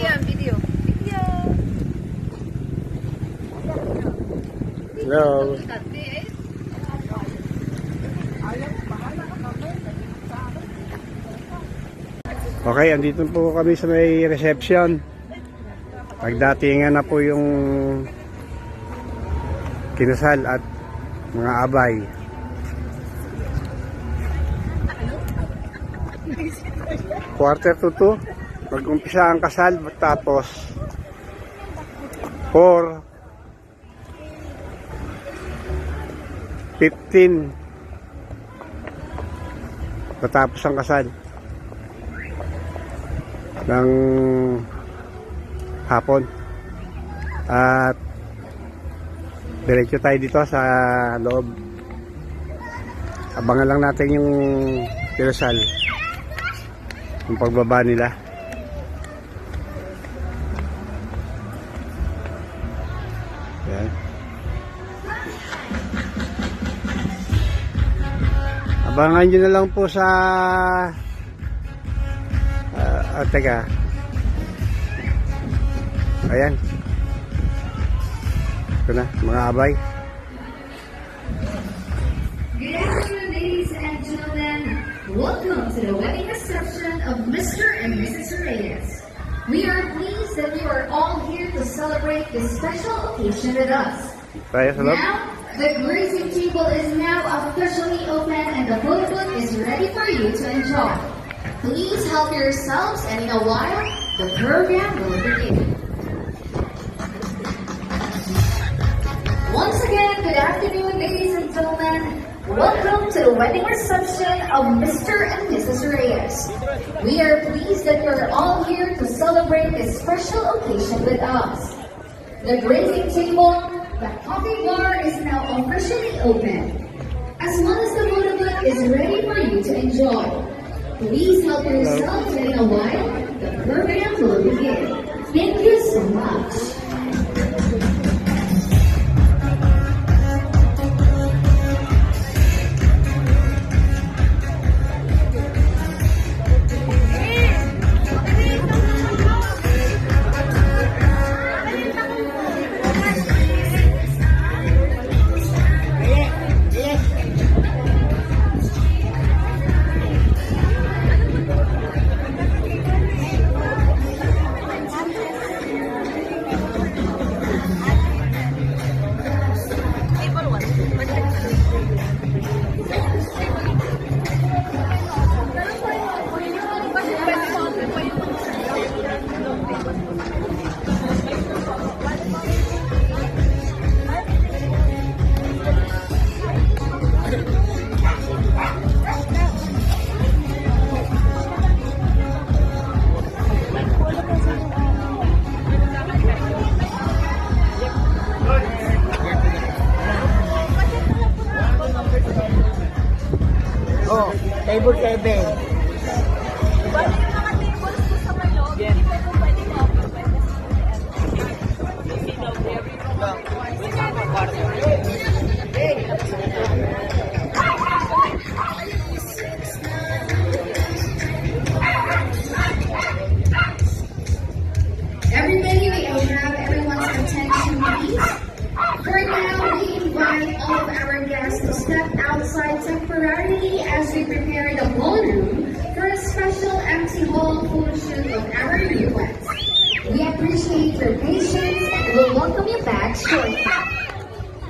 Video. Hello. Okay, andito po kami sa may reception. Pagdatingan na po yung kinasal at mga abay. Quarter to 2, mag-umpisa ang kasal, tapos 4:15 matapos ang kasal ng hapon. At diretso tayo dito sa loob. Abangan lang natin yung kinasal, yung pagbaba nila. Yan. Abangan nyo na lang po sa teka, ayan, ito na mga abay. Good afternoon, ladies and gentlemen. Welcome to the wedding reception of Mr. and Mrs. Reyes. We are pleased that you are all here to celebrate this special occasion with us. Tayo sa loob. Now, the greeting table is now officially open and the photo booth is ready for you to enjoy. Please help yourselves, and in a while, the program will begin. Once again, good afternoon, ladies and gentlemen. Welcome to the wedding reception of Mr. and Mrs. Reyes. We are pleased that you're all here to celebrate this special occasion with us. The greeting table, the coffee bar is now officially open, as well as the photo booth is ready for you to enjoy. Please help yourselves, and in a while, the program will begin. Thank you so much. Table 7. Bali yung mga tables po sa kayo, hindi po pwede na open pwede Everybody, we will have everyone's attention, please. For now, we invite all of our guests to step outside temporarily as we prepare the ballroom for a special empty hall photo shoot of our newlyweds. We appreciate your patience and will welcome you back shortly.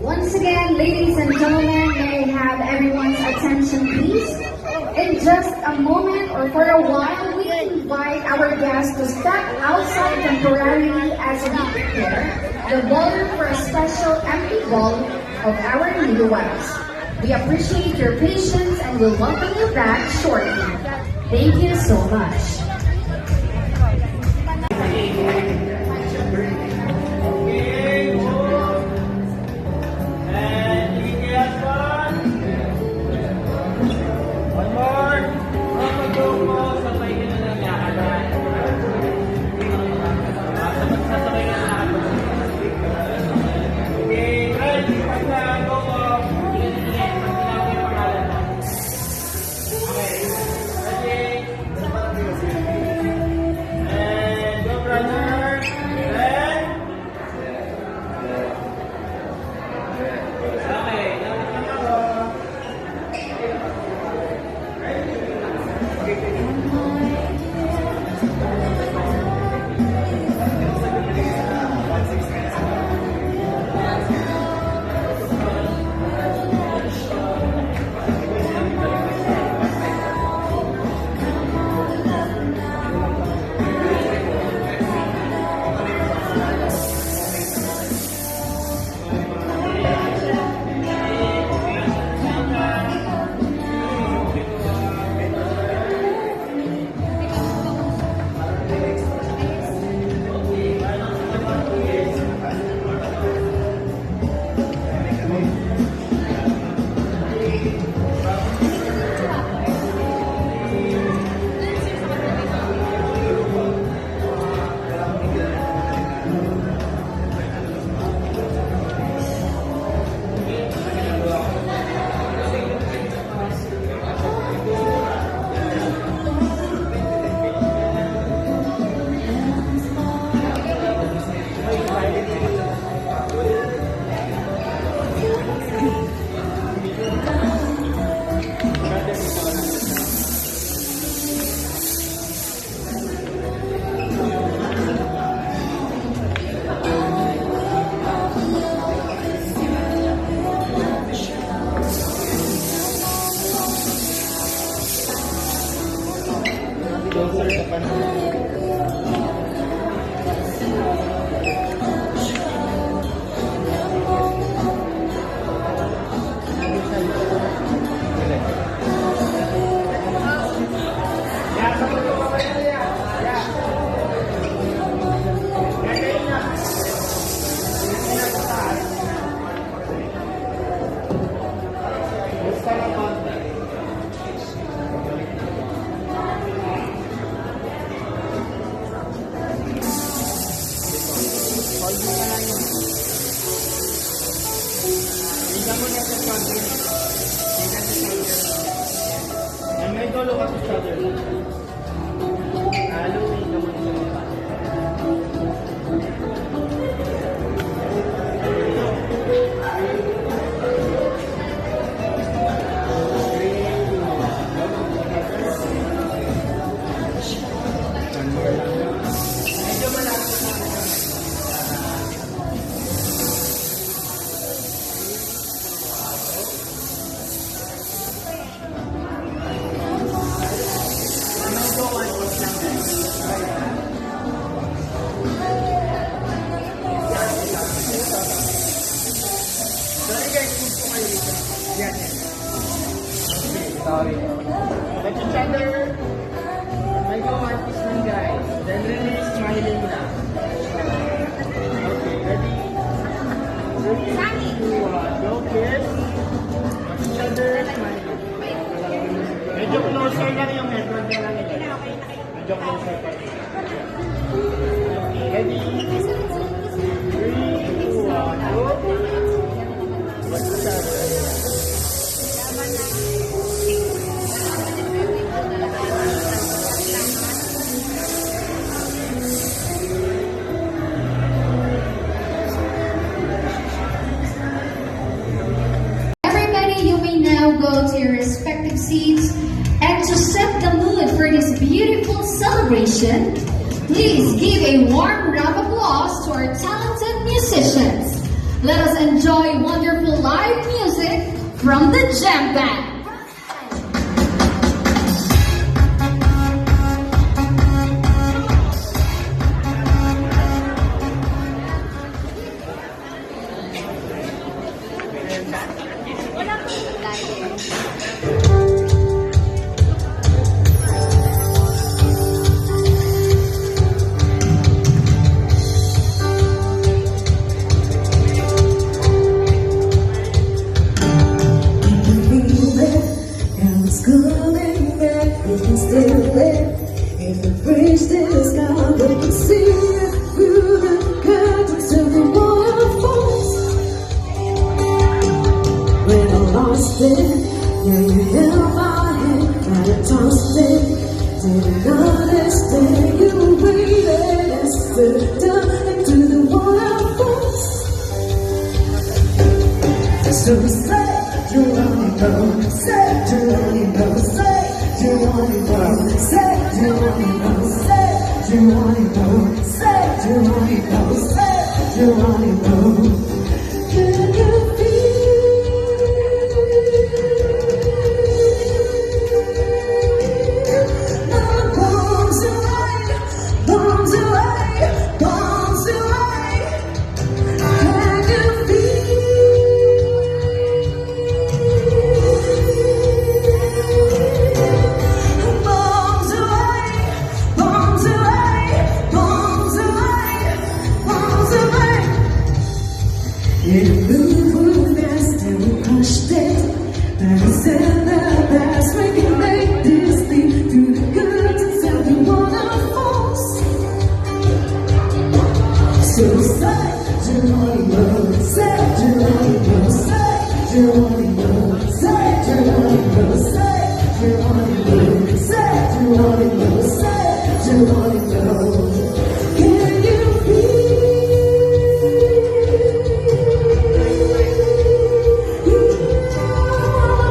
Once again, ladies and gentlemen, may I have everyone's attention, please? In just a moment or for a while, we invite our guests to step outside temporarily as we prepare the ballroom for a special empty ball of our newlyweds. We appreciate your patience and will welcome you back shortly. Thank you so much. Let each other. Make a one kiss lang guys. Then release, smiling na. Okay, ready? 3, 2, 1, go kiss. Let each other, smiling. Medyo closer lang yung headband na lang nila. Medyo closer pa. Okay, ready? 3, 2, 1, go. Let each other. Everybody, you may now go to your respective seats. And to set the mood for this beautiful celebration, please give a warm round of applause to our talented musicians. Let us enjoy wonderful live music from the Jam Band. So say, you wanna know, say, you wanna know, say, you wanna know, say, you wanna know, say, you wanna know, say, you wanna know, say, you wanna know. Can you feel my bombs away, bombs away, bombs away? Can you feel? Bombs away, bombs away, bombs away, bombs away. In the moon, fast and we pushed it. That is in the past, we can make this leap through the good to tell the waterfalls. So say, you wanna know, say, you wanna know, say, you wanna know, say, you wanna know, say, you wanna know, say, you wanna know, say, you wanna know. Can you feel?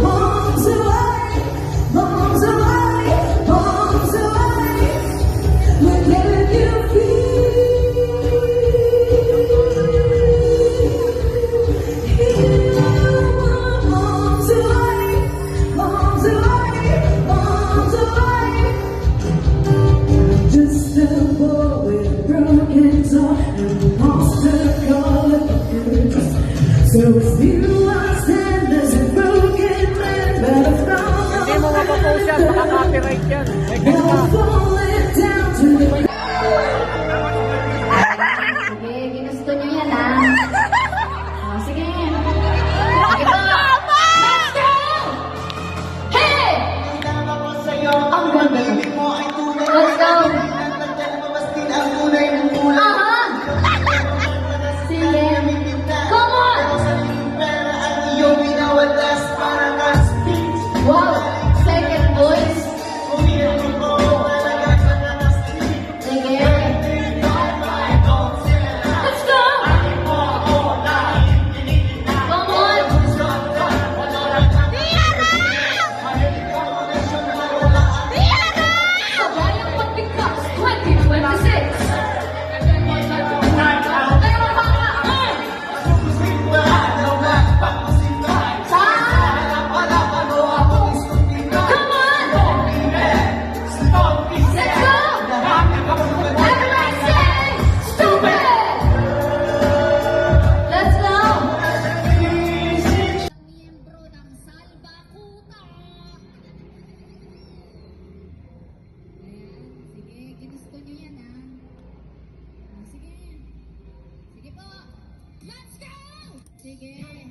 Bombs away, bombs away, bombs away. When can you bombs away, bombs away, bombs away. Just a boy with a broken heart and a monster called a so it's you I stand as a broken man, but I found Hindi mo mapapost yan, maka-copyright yan. May ganun ka. falling down to the Sige, ginusto nyo yan ha. Oh, sige. Sige po. Let's go! Hey! Ang ganda. Let's go. Aha! Sige. Come on! Wow! Second voice. Sige.